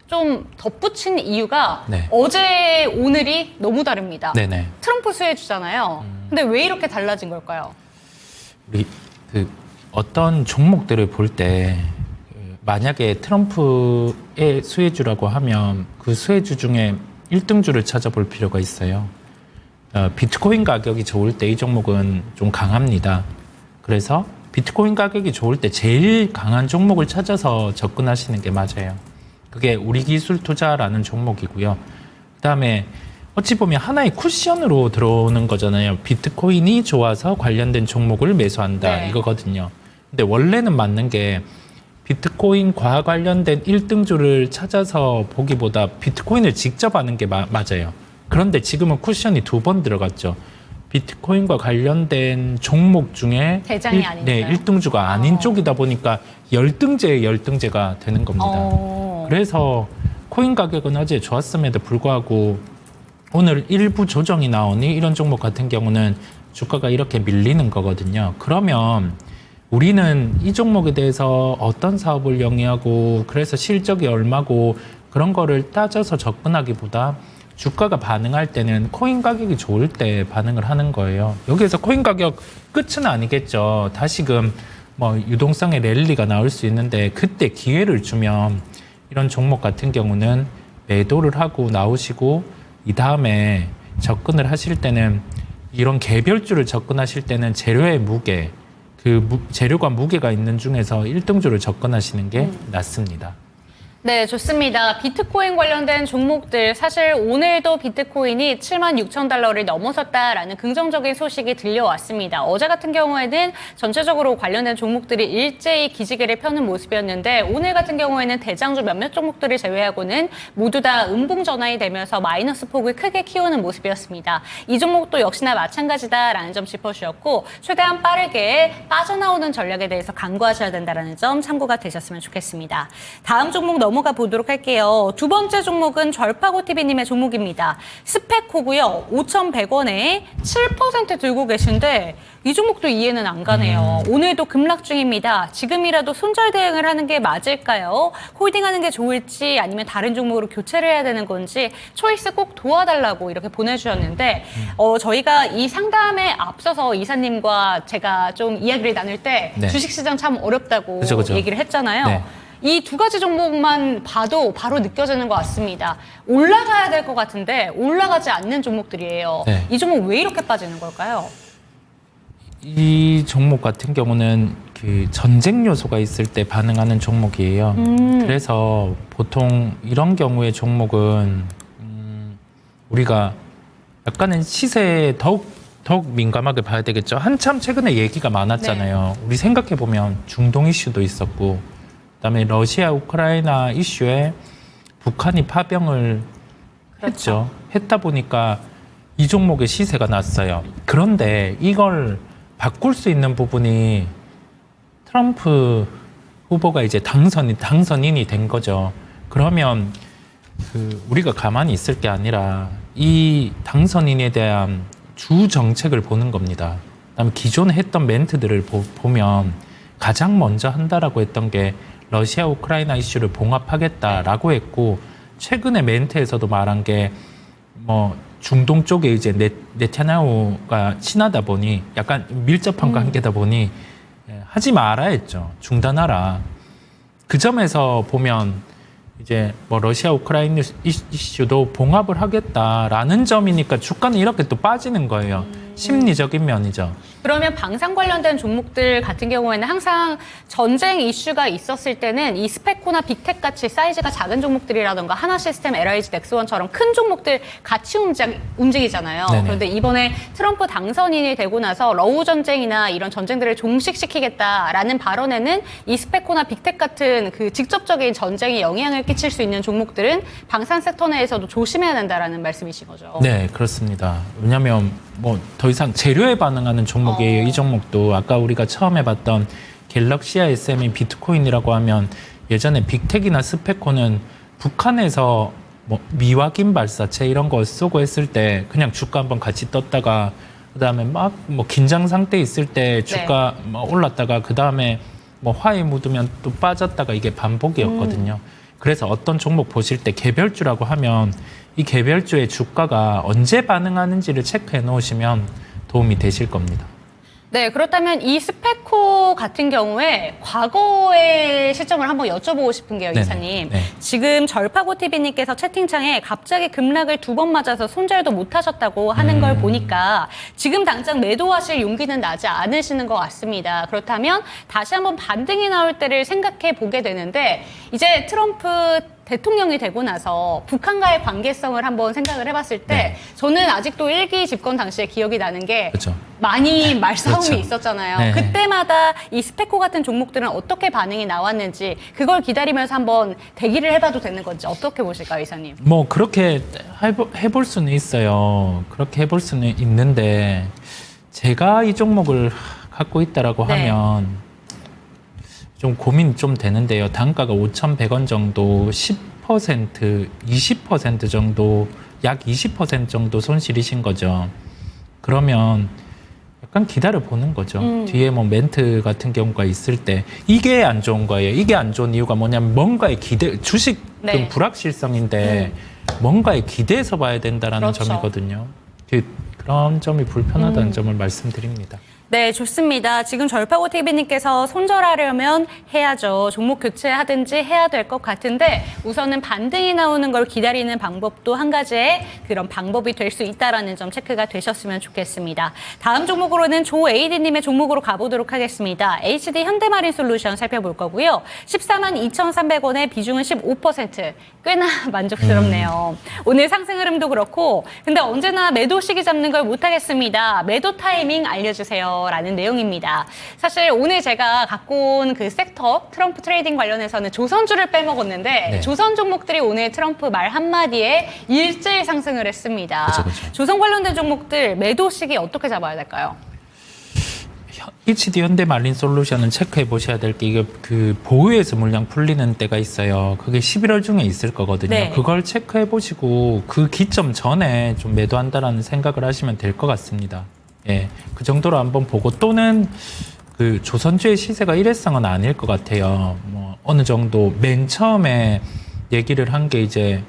좀 덧붙인 이유가 네. 어제 오늘이 너무 다릅니다. 네네. 트럼프 수혜주잖아요. 근데 왜 이렇게 달라진 걸까요? 우리 어떤 종목들을 볼 때 만약에 트럼프의 수혜주라고 하면 그 수혜주 중에 1등주를 찾아볼 필요가 있어요. 비트코인 가격이 좋을 때 이 종목은 좀 강합니다. 그래서 비트코인 가격이 좋을 때 제일 강한 종목을 찾아서 접근하시는 게 맞아요. 그게 우리 기술 투자라는 종목이고요. 그다음에 어찌 보면 하나의 쿠션으로 들어오는 거잖아요. 비트코인이 좋아서 관련된 종목을 매수한다. 네. 이거거든요. 근데 원래는 맞는 게 비트코인과 관련된 1등주를 찾아서 보기보다 비트코인을 직접 하는 게 맞아요. 그런데 지금은 쿠션이 2번 들어갔죠. 비트코인과 관련된 종목 중에 대장이 아니니까요. 네, 1등주가 아닌 쪽이다 보니까 열등제의 열등제가 되는 겁니다. 그래서 코인 가격은 어제 좋았음에도 불구하고 오늘 일부 조정이 나오니 이런 종목 같은 경우는 주가가 이렇게 밀리는 거거든요. 그러면 우리는 이 종목에 대해서 어떤 사업을 영위하고 그래서 실적이 얼마고 그런 거를 따져서 접근하기보다 주가가 반응할 때는 코인 가격이 좋을 때 반응을 하는 거예요. 여기에서 코인 가격 끝은 아니겠죠. 다시금 뭐 유동성의 랠리가 나올 수 있는데 그때 기회를 주면 이런 종목 같은 경우는 매도를 하고 나오시고 이 다음에 접근을 하실 때는 이런 개별주를 접근하실 때는 재료의 무게, 재료가 무게가 있는 중에서 1등주를 접근하시는 게 낫습니다. 네, 좋습니다. 비트코인 관련된 종목들, 사실 오늘도 비트코인이 76,000달러를 넘어섰다라는 긍정적인 소식이 들려왔습니다. 어제 같은 경우에는 전체적으로 관련된 종목들이 일제히 기지개를 펴는 모습이었는데 오늘 같은 경우에는 대장주 몇몇 종목들을 제외하고는 모두 다 음봉 전환이 되면서 마이너스 폭을 크게 키우는 모습이었습니다. 이 종목도 역시나 마찬가지다라는 점 짚어주셨고 최대한 빠르게 빠져나오는 전략에 대해서 강구하셔야 된다는 점 참고가 되셨으면 좋겠습니다. 다음 종목 넘어가 보도록 할게요. 두 번째 종목은 절파고TV님의 종목입니다. 스페코고요. 5,100원에 7% 들고 계신데 이 종목도 이해는 안 가네요. 오늘도 급락 중입니다. 지금이라도 손절 대응을 하는 게 맞을까요? 홀딩하는 게 좋을지 아니면 다른 종목으로 교체를 해야 되는 건지 초이스 꼭 도와달라고 이렇게 보내주셨는데 저희가 이 상담에 앞서서 이사님과 제가 좀 이야기를 나눌 때 네. 주식시장 참 어렵다고 그죠. 얘기를 했잖아요. 네. 이 두 가지 종목만 봐도 바로 느껴지는 것 같습니다. 올라가야 될 것 같은데 올라가지 않는 종목들이에요. 네. 이 종목 왜 이렇게 빠지는 걸까요? 이 종목 같은 경우는 그 전쟁 요소가 있을 때 반응하는 종목이에요. 그래서 보통 이런 경우의 종목은 우리가 약간은 시세에 더욱 민감하게 봐야 되겠죠. 한참 최근에 얘기가 많았잖아요. 우리 생각해 보면 중동 이슈도 있었고, 그다음에 러시아 우크라이나 이슈에 북한이 파병을 했죠. 했다 보니까 이 종목의 시세가 났어요. 그런데 이걸 바꿀 수 있는 부분이 트럼프 후보가 이제 당선인이 된 거죠. 그러면 우리가 가만히 있을 게 아니라 이 당선인에 대한 주 정책을 보는 겁니다. 그다음에 기존에 했던 멘트들을 보면 가장 먼저 한다라고 했던 게 러시아 우크라이나 이슈를 봉합하겠다라고 했고, 최근에 멘트에서도 말한 게 뭐 중동 쪽에 이제 네타냐후가 친하다 보니 약간 밀접한 관계다 보니 하지 마라 했죠. 중단하라. 그 점에서 보면 이제 뭐 러시아 우크라이나 이슈도 봉합을 하겠다라는 점이니까 주가는 이렇게 또 빠지는 거예요. 심리적인 면이죠. 그러면 방산 관련된 종목들 같은 경우에는 항상 전쟁 이슈가 있었을 때는 이 스페코나 빅텍 같이 사이즈가 작은 종목들이라던가 하나시스템, LIG, 넥스원처럼 큰 종목들 같이 움직이잖아요. 네네. 그런데 이번에 트럼프 당선인이 되고 나서 러우 전쟁이나 이런 전쟁들을 종식시키겠다라는 발언에는 이 스페코나 빅텍 같은 그 직접적인 전쟁에 영향을 끼칠 수 있는 종목들은 방산 섹터 내에서도 조심해야 된다라는 말씀이신 거죠. 네, 그렇습니다. 왜냐하면 뭐 더 이상 재료에 반응하는 종목이에요. 이 종목도 아까 우리가 처음에 봤던 갤럭시아 SM이 비트코인이라고 하면 예전에 빅텍이나 스페코는 북한에서 뭐 미확인 발사체 이런 거 쏘고 했을 때 그냥 주가 한번 같이 떴다가 그다음에 막 뭐 긴장 상태 있을 때 주가 뭐 올랐다가 그다음에 뭐 화에 묻으면 또 빠졌다가 이게 반복이었거든요. 그래서 어떤 종목 보실 때 개별주라고 하면 이 개별주의 주가가 언제 반응하는지를 체크해 놓으시면 도움이 되실 겁니다. 네, 그렇다면 이 스페코 같은 경우에 과거의 시점을 한번 여쭤보고 싶은 게요, 네네. 이사님. 네. 지금 절파고 TV님께서 채팅창에 갑자기 급락을 2번 맞아서 손절도 못 하셨다고 하는 걸 보니까 지금 당장 매도하실 용기는 나지 않으시는 것 같습니다. 그렇다면 다시 한번 반등이 나올 때를 생각해 보게 되는데 이제 트럼프 대통령이 되고 나서 북한과의 관계성을 한번 생각을 해봤을 때 네. 저는 아직도 1기 집권 당시에 기억이 나는 게 그렇죠. 많이 말싸움이 그렇죠. 있었잖아요. 네. 그때마다 이 스페코 같은 종목들은 어떻게 반응이 나왔는지 그걸 기다리면서 한번 대기를 해봐도 되는 건지 어떻게 보실까요, 이사님? 뭐 그렇게 해볼 수는 있어요. 그렇게 해볼 수는 있는데 제가 이 종목을 갖고 있다라고 네. 하면 좀 고민이 좀 되는데요. 단가가 5,100원 정도 10%, 20% 정도 약 20% 정도 손실이신 거죠. 그러면 약간 기다려 보는 거죠. 뒤에 뭐 멘트 같은 경우가 있을 때 이게 안 좋은 거예요. 이게 안 좋은 이유가 뭐냐면 뭔가에 기대 주식은 네. 불확실성인데 뭔가에 기대해서 봐야 된다라는 그렇죠. 점이거든요. 그런 점이 불편하다는 점을 말씀드립니다. 네, 좋습니다. 지금 절파고 TV님께서 손절하려면 해야죠. 종목 교체하든지 해야 될 것 같은데 우선은 반등이 나오는 걸 기다리는 방법도 한 가지의 그런 방법이 될 수 있다라는 점 체크가 되셨으면 좋겠습니다. 다음 종목으로는 조AD님의 종목으로 가보도록 하겠습니다. HD 현대마린 솔루션 살펴볼 거고요. 14만 2,300원에 비중은 15%. 꽤나 만족스럽네요. 오늘 상승 흐름도 그렇고 근데 언제나 매도 시기 잡는 걸 못하겠습니다. 매도 타이밍 알려주세요. 라는 내용입니다. 사실 오늘 제가 갖고 온 그 섹터 트럼프 트레이딩 관련해서는 조선주를 빼먹었는데 네. 조선 종목들이 오늘 트럼프 말 한마디에 일제히 상승을 했습니다. 그쵸. 조선 관련된 종목들 매도 시기 어떻게 잡아야 될까요? HD 현대마린 솔루션은 체크해 보셔야 될 게 이게 그 보유에서 물량 풀리는 때가 있어요. 그게 11월 중에 있을 거거든요. 네. 그걸 체크해 보시고 그 기점 전에 좀 매도한다라는 생각을 하시면 될 것 같습니다. 예, 그 정도로 한번 보고 또는 그 조선주의 시세가 일회성은 아닐 것 같아요. 뭐 어느 정도 맨 처음에 얘기를 한 게 이제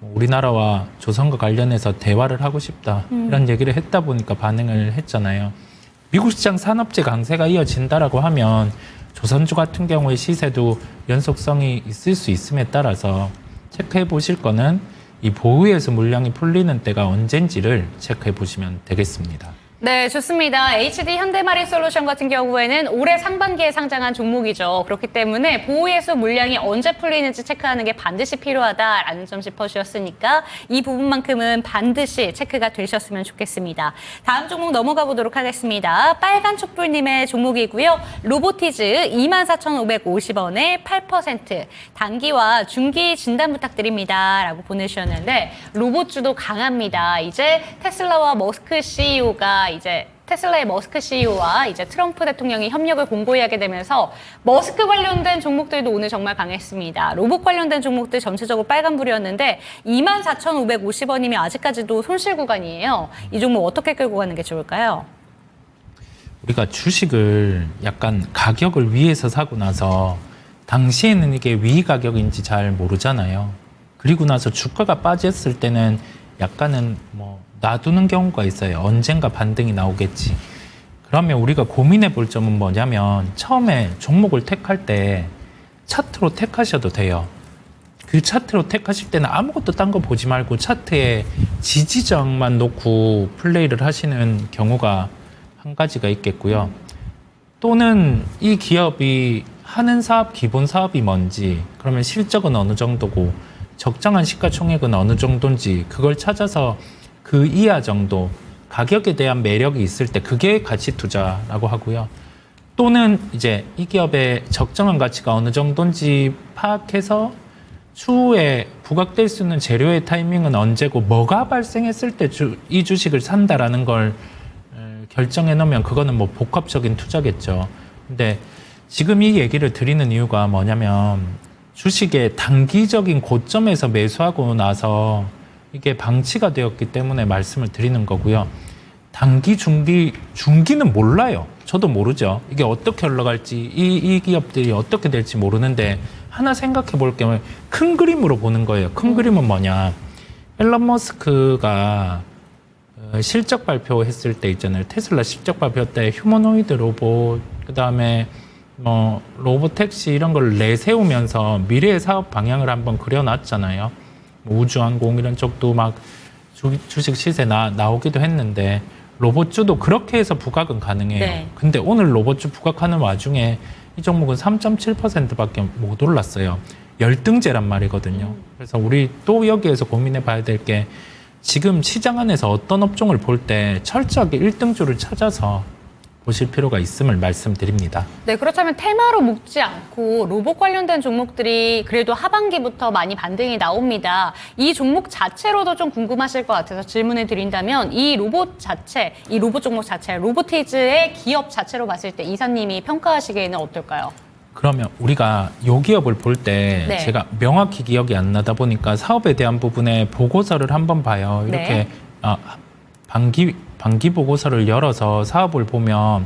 우리나라와 조선과 관련해서 대화를 하고 싶다 이런 얘기를 했다 보니까 반응을 했잖아요. 미국 시장 산업재 강세가 이어진다라고 하면 조선주 같은 경우의 시세도 연속성이 있을 수 있음에 따라서 체크해 보실 거는 이 보유에서 물량이 풀리는 때가 언젠지를 체크해 보시면 되겠습니다. 네, 좋습니다. HD 현대마린 솔루션 같은 경우에는 올해 상반기에 상장한 종목이죠. 그렇기 때문에 보유예수 물량이 언제 풀리는지 체크하는 게 반드시 필요하다라는 점 짚어주셨으니까 이 부분만큼은 반드시 체크가 되셨으면 좋겠습니다. 다음 종목 넘어가 보도록 하겠습니다. 빨간 촛불님의 종목이고요. 로보티즈 24,550원에 8% 단기와 중기 진단 부탁드립니다. 라고 보내주셨는데 로봇주도 강합니다. 이제 테슬라와 머스크 CEO가 이제 테슬라의 머스크 CEO와 이제 트럼프 대통령이 협력을 공고히 하게 되면서 머스크 관련된 종목들도 오늘 정말 강했습니다. 로봇 관련된 종목들 전체적으로 빨간불이었는데 24,550원이면 아직까지도 손실 구간이에요. 이 종목 어떻게 끌고 가는 게 좋을까요? 우리가 주식을 약간 가격을 위해서 사고 나서 당시에는 이게 위 가격인지 잘 모르잖아요. 그리고 나서 주가가 빠졌을 때는 약간은 뭐 놔두는 경우가 있어요. 언젠가 반등이 나오겠지. 그러면 우리가 고민해 볼 점은 뭐냐면 처음에 종목을 택할 때 차트로 택하셔도 돼요. 그 차트로 택하실 때는 아무것도 딴 거 보지 말고 차트에 지지정만 놓고 플레이를 하시는 경우가 한 가지가 있겠고요. 또는 이 기업이 하는 사업, 기본 사업이 뭔지, 그러면 실적은 어느 정도고 적정한 시가총액은 어느 정도인지 그걸 찾아서 그 이하 정도 가격에 대한 매력이 있을 때 그게 가치 투자라고 하고요. 또는 이제 이 기업의 적정한 가치가 어느 정도인지 파악해서 추후에 부각될 수 있는 재료의 타이밍은 언제고 뭐가 발생했을 때 이 주식을 산다라는 걸 결정해 놓으면 그거는 뭐 복합적인 투자겠죠. 근데 지금 이 얘기를 드리는 이유가 뭐냐면 주식의 단기적인 고점에서 매수하고 나서 이게 방치가 되었기 때문에 말씀을 드리는 거고요. 단기, 중기는 몰라요. 저도 모르죠. 이게 어떻게 흘러갈지, 이 기업들이 어떻게 될지 모르는데 하나 생각해 볼 게 큰 그림으로 보는 거예요. 큰 그림은 뭐냐. 일론 머스크가 실적 발표했을 때 있잖아요. 테슬라 실적 발표 때 휴머노이드 로봇, 그다음에 뭐 로봇 택시 이런 걸 내세우면서 미래의 사업 방향을 한번 그려놨잖아요. 뭐 우주항공 이런 쪽도 막 주식 시세 나오기도 했는데 로봇주도 그렇게 해서 부각은 가능해요. 네. 근데 오늘 로봇주 부각하는 와중에 이 종목은 3.7%밖에 못 올랐어요. 열등제란 말이거든요. 그래서 우리 또 여기에서 고민해 봐야 될 게 지금 시장 안에서 어떤 업종을 볼 때 철저하게 1등주를 찾아서 보실 필요가 있음을 말씀드립니다. 네, 그렇다면 테마로 묶지 않고 로봇 관련된 종목들이 그래도 하반기부터 많이 반등이 나옵니다. 이 종목 자체로도 좀 궁금하실 것 같아서 질문을 드린다면 이 로봇 자체, 이 로봇 종목 자체, 로보티즈의 기업 자체로 봤을 때 이사님이 평가하시기에는 어떨까요? 그러면 우리가 이 기업을 볼 때 네. 제가 명확히 기억이 안 나다 보니까 사업에 대한 부분에 보고서를 한번 봐요. 이렇게 네. 반기 보고서를 열어서 사업을 보면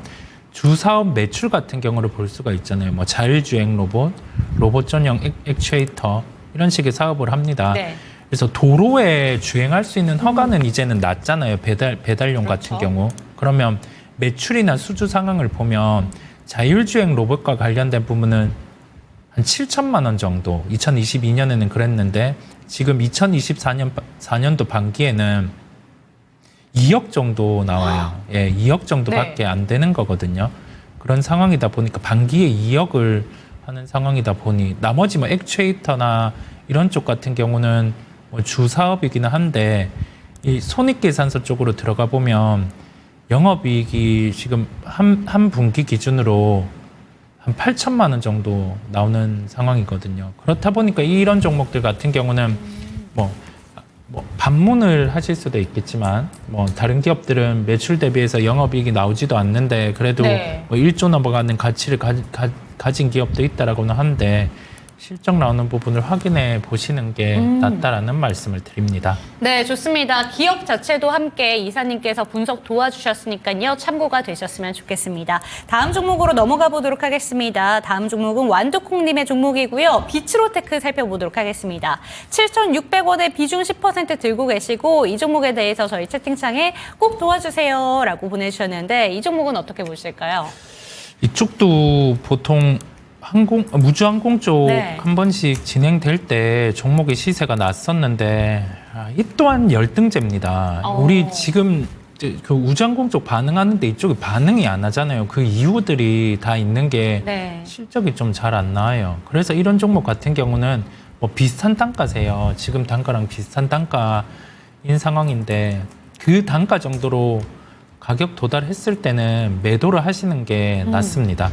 주 사업 매출 같은 경우를 볼 수가 있잖아요. 뭐 자율주행 로봇, 로봇 전용 액추에이터 이런 식의 사업을 합니다. 네. 그래서 도로에 주행할 수 있는 허가는 이제는 낮잖아요. 배달용 그렇죠. 같은 경우. 그러면 매출이나 수주 상황을 보면 자율주행 로봇과 관련된 부분은 한 7천만 원 정도 2022년에는 그랬는데 지금 2024년도 반기에는 2억 정도 나와요. 예, 2억 정도밖에 네. 안 되는 거거든요. 그런 상황이다 보니까 반기에 2억을 하는 상황이다 보니 나머지 뭐 액추에이터나 이런 쪽 같은 경우는 뭐 주 사업이기는 한데 이 손익계산서 쪽으로 들어가 보면 영업이익이 지금 한 분기 기준으로 한 8천만 원 정도 나오는 상황이거든요. 그렇다 보니까 이런 종목들 같은 경우는 뭐 반문을 하실 수도 있겠지만 뭐 다른 기업들은 매출 대비해서 영업이익이 나오지도 않는데 그래도 네. 뭐 1조 넘어가는 가치를 가진 기업도 있다라고는 하는데 실적 나오는 부분을 확인해 보시는 게 낫다라는 말씀을 드립니다. 네, 좋습니다. 기업 자체도 함께 이사님께서 분석 도와주셨으니까요. 참고가 되셨으면 좋겠습니다. 다음 종목으로 넘어가 보도록 하겠습니다. 다음 종목은 완두콩님의 종목이고요. 비츠로테크 살펴보도록 하겠습니다. 7,600원에 비중 10% 들고 계시고 이 종목에 대해서 저희 채팅창에 꼭 도와주세요 라고 보내주셨는데 이 종목은 어떻게 보실까요? 이쪽도 보통 무주항공 쪽 네. 한 번씩 진행될 때 종목의 시세가 났었는데 이 또한 열등제입니다. 우리 지금 그 우주항공 쪽 반응하는데 이쪽이 반응이 안 하잖아요. 그 이유들이 다 있는 게 네. 실적이 좀 잘 안 나와요. 그래서 이런 종목 같은 경우는 뭐 비슷한 단가세요. 지금 단가랑 비슷한 단가인 상황인데 그 단가 정도로 가격 도달했을 때는 매도를 하시는 게 낫습니다.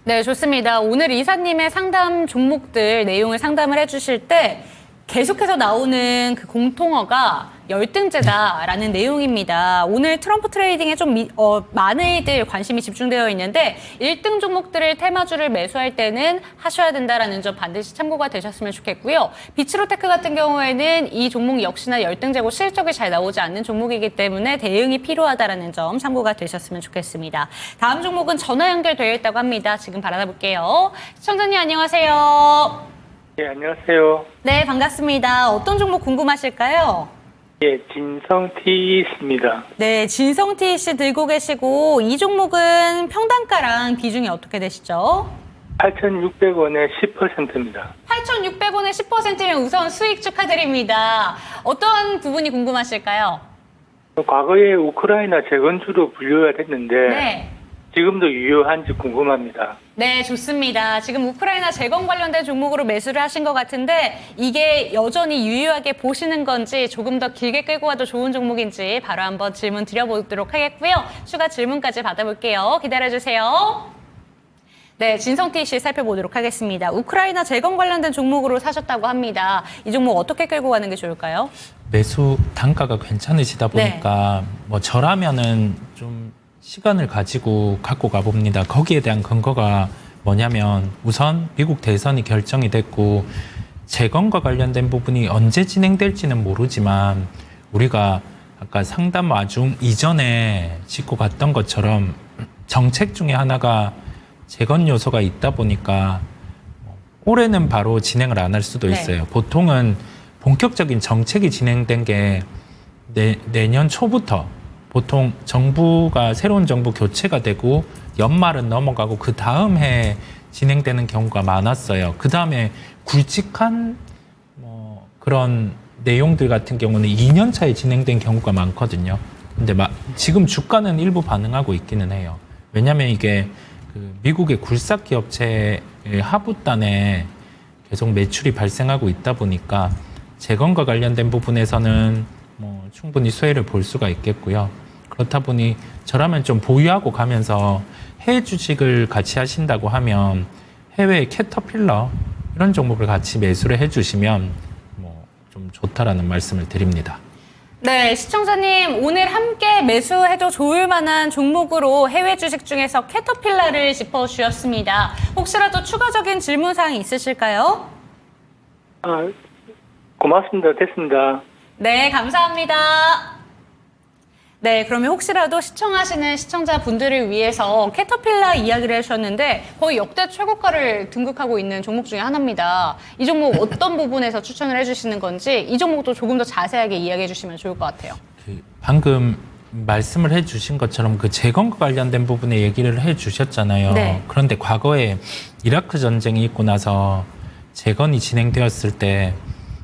네, 좋습니다. 오늘 이사님의 상담 종목들 내용을 상담을 해주실 때 계속해서 나오는 그 공통어가 열등제다라는 내용입니다. 오늘 트럼프 트레이딩에 좀 많이들 관심이 집중되어 있는데 1등 종목들을 테마주를 매수할 때는 하셔야 된다라는 점 반드시 참고가 되셨으면 좋겠고요. 비츠로테크 같은 경우에는 이 종목 역시나 열등제고 실적이 잘 나오지 않는 종목이기 때문에 대응이 필요하다라는 점 참고가 되셨으면 좋겠습니다. 다음 종목은 전화 연결되어 있다고 합니다. 지금 받아볼게요. 시청자님 안녕하세요. 네, 안녕하세요. 네, 반갑습니다. 어떤 종목 궁금하실까요? 예, 진성T입니다. 네, 진성TC 들고 계시고 이 종목은 평단가랑 비중이 어떻게 되시죠? 8,600원에 10%입니다. 8,600원에 10%면 우선 수익 축하드립니다. 어떤 부분이 궁금하실까요? 과거에 우크라이나 재건주로 분류가 됐는데 네. 지금도 유효한지 궁금합니다. 네, 좋습니다. 지금 우크라이나 재건 관련된 종목으로 매수를 하신 것 같은데 이게 여전히 유효하게 보시는 건지 조금 더 길게 끌고 와도 좋은 종목인지 바로 한번 질문 드려보도록 하겠고요. 추가 질문까지 받아볼게요. 기다려주세요. 네, 진성태 씨 살펴보도록 하겠습니다. 우크라이나 재건 관련된 종목으로 사셨다고 합니다. 이 종목 어떻게 끌고 가는 게 좋을까요? 매수 단가가 괜찮으시다 보니까 뭐 저라면은 좀 시간을 가지고 갖고 가봅니다. 거기에 대한 근거가 뭐냐면 우선 미국 대선이 결정이 됐고 재건과 관련된 부분이 언제 진행될지는 모르지만 우리가 아까 상담 와중 이전에 짚고 갔던 것처럼 정책 중에 하나가 재건 요소가 있다 보니까 올해는 바로 진행을 안 할 수도 있어요. 보통은 본격적인 정책이 진행된 게 내년 초부터 보통 정부가 새로운 정부 교체가 되고 연말은 넘어가고 그 다음 해 진행되는 경우가 많았어요. 그 다음에 굵직한 그런 내용들 같은 경우는 2년 차에 진행된 경우가 많거든요. 근데 지금 주가는 일부 반응하고 있기는 해요. 왜냐하면 이게 그 미국의 굴삭기 업체의 하부단에 계속 매출이 발생하고 있다 보니까 재건과 관련된 부분에서는 충분히 수혜를 볼 수가 있겠고요. 그렇다 보니 저라면 좀 보유하고 가면서 해외 주식을 같이 하신다고 하면 해외 캐터필러 이런 종목을 같이 매수를 해주시면 좀 좋다라는 말씀을 드립니다. 네, 시청자님 오늘 함께 매수해도 좋을 만한 종목으로 해외 주식 중에서 캐터필러를 짚어주셨습니다. 혹시라도 추가적인 질문사항이 있으실까요? 고맙습니다. 됐습니다. 네, 감사합니다. 네, 그러면 혹시라도 시청하시는 시청자분들을 위해서 캐터필러 이야기를 해주셨는데 거의 역대 최고가를 등극하고 있는 종목 중에 하나입니다. 이 종목 어떤 부분에서 추천을 해주시는 건지 이 종목도 조금 더 자세하게 이야기해 주시면 좋을 것 같아요. 방금 말씀을 해주신 것처럼 그 재건과 관련된 부분에 얘기를 해주셨잖아요. 네. 그런데 과거에 이라크 전쟁이 있고 나서 재건이 진행되었을 때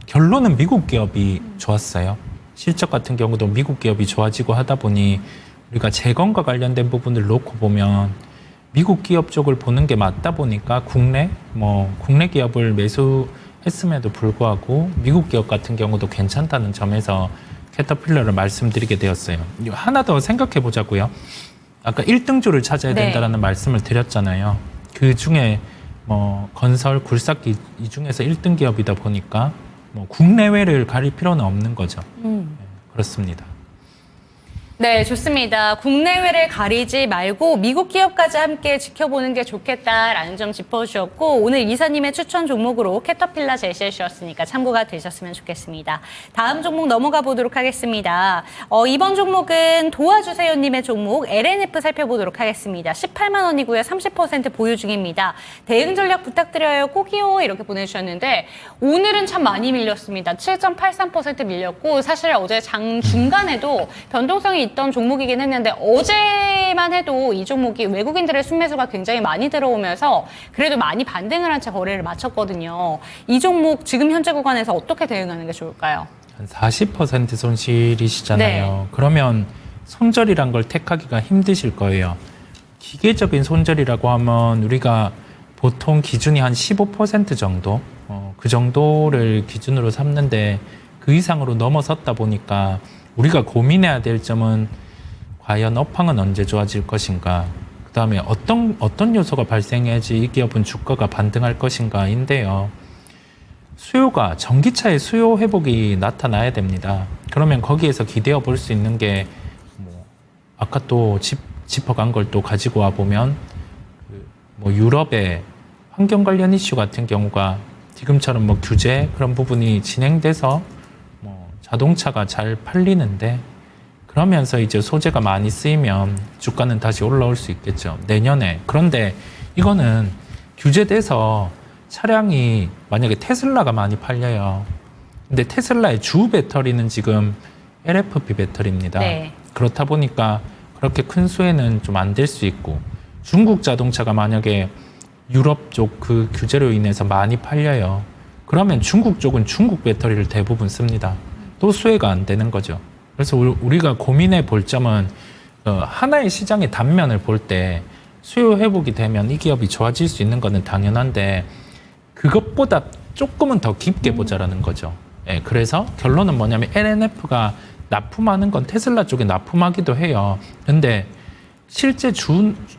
결론은 미국 기업이 좋았어요. 실적 같은 경우도 미국 기업이 좋아지고 하다 보니 우리가 재건과 관련된 부분을 놓고 보면 미국 기업 쪽을 보는 게 맞다 보니까 국내 기업을 매수했음에도 불구하고 미국 기업 같은 경우도 괜찮다는 점에서 캐터필러를 말씀드리게 되었어요. 하나 더 생각해 보자고요. 아까 1등주를 찾아야 된다라는 말씀을 드렸잖아요. 그 중에 건설, 굴삭기 이 중에서 1등 기업이다 보니까 국내외를 가릴 필요는 없는 거죠. 그렇습니다. 네, 좋습니다. 국내외를 가리지 말고 미국 기업까지 함께 지켜보는 게 좋겠다라는 점 짚어주셨고 오늘 이사님의 추천 종목으로 캐터필러 제시해 주셨으니까 참고가 되셨으면 좋겠습니다. 다음 종목 넘어가 보도록 하겠습니다. 이번 종목은 도와주세요님의 종목 LNF 살펴보도록 하겠습니다. 18만 원이고요. 30% 보유 중입니다. 대응 전략 부탁드려요. 꼭이요. 이렇게 보내주셨는데 오늘은 참 많이 밀렸습니다. 7.83% 밀렸고 사실 어제 장 중간에도 변동성이 있던 종목이긴 했는데 어제만 해도 이 종목이 외국인들의 순매수가 굉장히 많이 들어오면서 그래도 많이 반등을 한 채 거래를 마쳤거든요. 이 종목 지금 현재 구간에서 어떻게 대응하는 게 좋을까요? 한 40% 손실이시잖아요. 네. 그러면 손절이란 걸 택하기가 힘드실 거예요. 기계적인 손절이라고 하면 우리가 보통 기준이 한 15% 정도 그 정도를 기준으로 삼는데 그 이상으로 넘어섰다 보니까 우리가 고민해야 될 점은 과연 업황은 언제 좋아질 것인가, 그 다음에 어떤 요소가 발생해야지 이 기업은 주가가 반등할 것인가인데요. 전기차의 수요 회복이 나타나야 됩니다. 그러면 거기에서 기대어 볼 수 있는 게 아까 또 짚어간 걸 또 가지고 와 보면 유럽의 환경 관련 이슈 같은 경우가 지금처럼 규제 그런 부분이 진행돼서 자동차가 잘 팔리는데 그러면서 이제 소재가 많이 쓰이면 주가는 다시 올라올 수 있겠죠. 내년에. 그런데 이거는 규제돼서 차량이 만약에 테슬라가 많이 팔려요. 근데 테슬라의 주 배터리는 지금 LFP 배터리입니다. 네. 그렇다 보니까 그렇게 큰 수혜는 좀 안 될 수 있고 중국 자동차가 만약에 유럽 쪽 그 규제로 인해서 많이 팔려요. 그러면 중국 쪽은 중국 배터리를 대부분 씁니다. 또 수혜가 안 되는 거죠. 그래서 우리가 고민해 볼 점은 하나의 시장의 단면을 볼 때 수요 회복이 되면 이 기업이 좋아질 수 있는 거는 당연한데 그것보다 조금은 더 깊게 보자라는 거죠. 예, 그래서 결론은 뭐냐면 LNF가 납품하는 건 테슬라 쪽에 납품하기도 해요. 근데 실제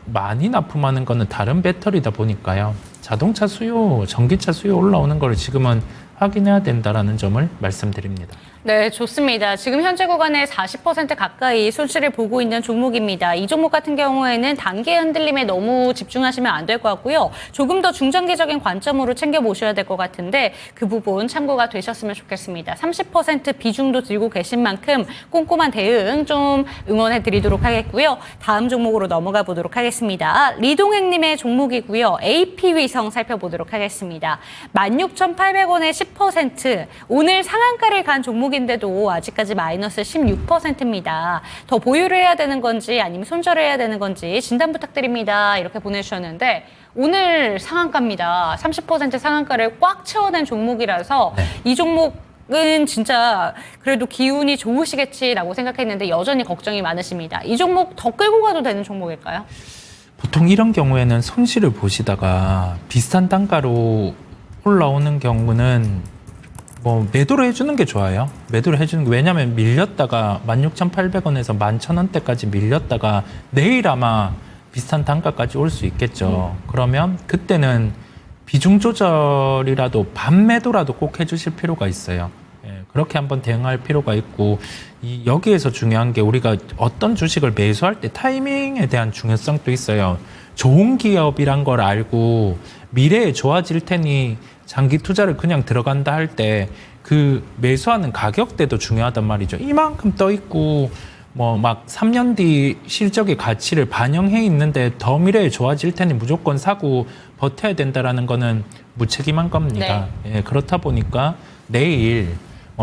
많이 납품하는 거는 다른 배터리다 보니까요. 자동차 수요, 전기차 수요 올라오는 걸 지금은 확인해야 된다라는 점을 말씀드립니다. 네, 좋습니다. 지금 현재 구간에 40% 가까이 손실을 보고 있는 종목입니다. 이 종목 같은 경우에는 단기 흔들림에 너무 집중하시면 안 될 것 같고요. 조금 더 중장기적인 관점으로 챙겨보셔야 될 것 같은데 그 부분 참고가 되셨으면 좋겠습니다. 30% 비중도 들고 계신 만큼 꼼꼼한 대응 좀 응원해 드리도록 하겠고요. 다음 종목으로 넘어가 보도록 하겠습니다. 리동행님의 종목이고요. AP위성 살펴보도록 하겠습니다. 16,800원에 10%, 오늘 상한가를 간 종목인데도 아직까지 마이너스 16%입니다. 더 보유를 해야 되는 건지 아니면 손절을 해야 되는 건지 진단 부탁드립니다. 이렇게 보내주셨는데 오늘 상한가입니다. 30% 상한가를 꽉 채워낸 종목이라서 네. 이 종목은 진짜 그래도 기운이 좋으시겠지라고 생각했는데 여전히 걱정이 많으십니다. 이 종목 더 끌고 가도 되는 종목일까요? 보통 이런 경우에는 손실을 보시다가 비싼 단가로 올라오는 경우는 뭐 매도를 해주는 게 좋아요. 매도를 해주는 게 왜냐하면 밀렸다가 16,800원에서 11,000원대까지 밀렸다가 내일 아마 비슷한 단가까지 올 수 있겠죠. 그러면 그때는 비중 조절이라도 반매도라도 꼭 해주실 필요가 있어요. 예, 그렇게 한번 대응할 필요가 있고 여기에서 중요한 게 우리가 어떤 주식을 매수할 때 타이밍에 대한 중요성도 있어요. 좋은 기업이란 걸 알고 미래에 좋아질 테니 장기 투자를 그냥 들어간다 할 때 그 매수하는 가격대도 중요하단 말이죠. 이만큼 떠 있고 뭐 막 3년 뒤 실적의 가치를 반영해 있는데 더 미래에 좋아질 테니 무조건 사고 버텨야 된다라는 거는 무책임한 겁니다. 네. 예, 그렇다 보니까 내일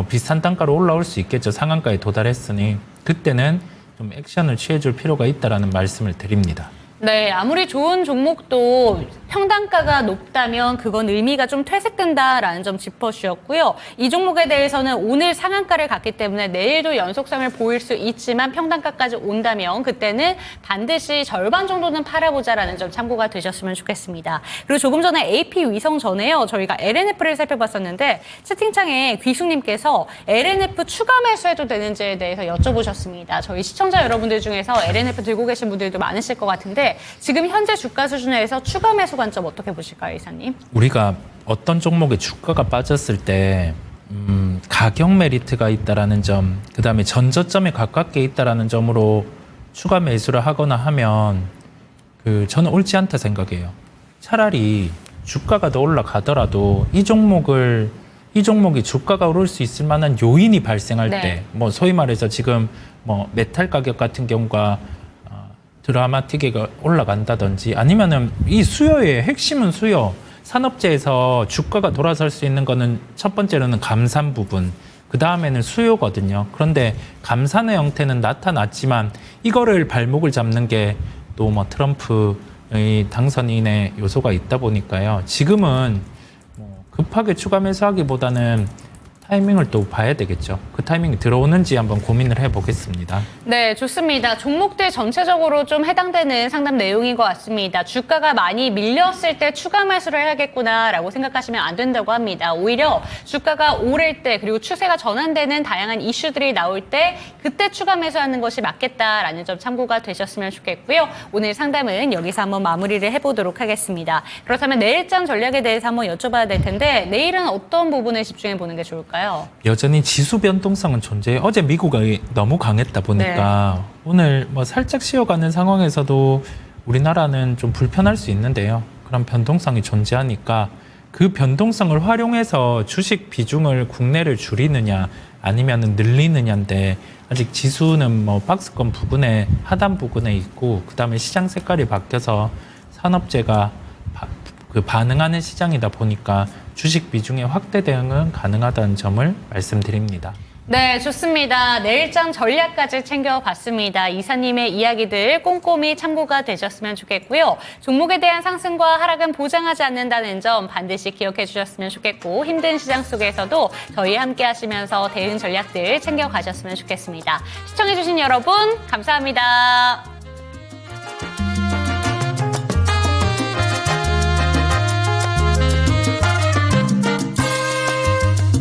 비슷한 단가로 올라올 수 있겠죠. 상한가에 도달했으니 그때는 좀 액션을 취해줄 필요가 있다라는 말씀을 드립니다. 네, 아무리 좋은 종목도 평단가가 높다면 그건 의미가 좀 퇴색된다라는 점 짚어주셨고요. 이 종목에 대해서는 오늘 상한가를 갔기 때문에 내일도 연속성을 보일 수 있지만 평단가까지 온다면 그때는 반드시 절반 정도는 팔아보자라는 점 참고가 되셨으면 좋겠습니다. 그리고 조금 전에 AP위성 전에요. 저희가 LNF를 살펴봤었는데 채팅창에 귀숙님께서 LNF 추가 매수해도 되는지에 대해서 여쭤보셨습니다. 저희 시청자 여러분들 중에서 LNF 들고 계신 분들도 많으실 것 같은데 지금 현재 주가 수준에서 추가 매수 관점 어떻게 보실까요, 이사님? 우리가 어떤 종목의 주가가 빠졌을 때 가격 메리트가 있다라는 점, 그다음에 전저점에 가깝게 있다라는 점으로 추가 매수를 하거나 하면 저는 옳지 않다 생각해요. 차라리 주가가 더 올라가더라도 이 종목이 주가가 오를 수 있을 만한 요인이 발생할 네. 때, 뭐 소위 말해서 지금 뭐 메탈 가격 같은 경우가 드라마틱하게 올라간다든지 아니면은 이 수요의 핵심은 수요. 산업재에서 주가가 돌아설 수 있는 거는 첫 번째로는 감산 부분, 그 다음에는 수요거든요. 그런데 감산의 형태는 나타났지만 이거를 발목을 잡는 게 또 뭐 트럼프의 당선인의 요소가 있다 보니까요. 지금은 뭐 급하게 추가 매수하기보다는 타이밍을 또 봐야 되겠죠. 그 타이밍이 들어오는지 한번 고민을 해보겠습니다. 네, 좋습니다. 종목들 전체적으로 좀 해당되는 상담 내용인 것 같습니다. 주가가 많이 밀렸을 때 추가 매수를 해야겠구나라고 생각하시면 안 된다고 합니다. 오히려 주가가 오를 때 그리고 추세가 전환되는 다양한 이슈들이 나올 때 그때 추가 매수하는 것이 맞겠다라는 점 참고가 되셨으면 좋겠고요. 오늘 상담은 여기서 한번 마무리를 해보도록 하겠습니다. 그렇다면 내일장 전략에 대해서 한번 여쭤봐야 될 텐데 내일은 어떤 부분에 집중해 보는 게 좋을까요? 여전히 지수 변동성은 존재해요. 어제 미국이 너무 강했다 보니까 오늘 뭐 살짝 쉬어가는 상황에서도 우리나라는 좀 불편할 수 있는데요. 그런 변동성이 존재하니까 그 변동성을 활용해서 주식 비중을 국내를 줄이느냐 아니면 늘리느냐인데 아직 지수는 뭐 박스권 부근에 하단 부근에 있고 그다음에 시장 색깔이 바뀌어서 산업재가 반응하는 시장이다 보니까 주식 비중의 확대 대응은 가능하다는 점을 말씀드립니다. 네, 좋습니다. 내일장 전략까지 챙겨봤습니다. 이사님의 이야기들 꼼꼼히 참고가 되셨으면 좋겠고요. 종목에 대한 상승과 하락은 보장하지 않는다는 점 반드시 기억해 주셨으면 좋겠고, 힘든 시장 속에서도 저희 함께 하시면서 대응 전략들 챙겨가셨으면 좋겠습니다. 시청해주신 여러분, 감사합니다.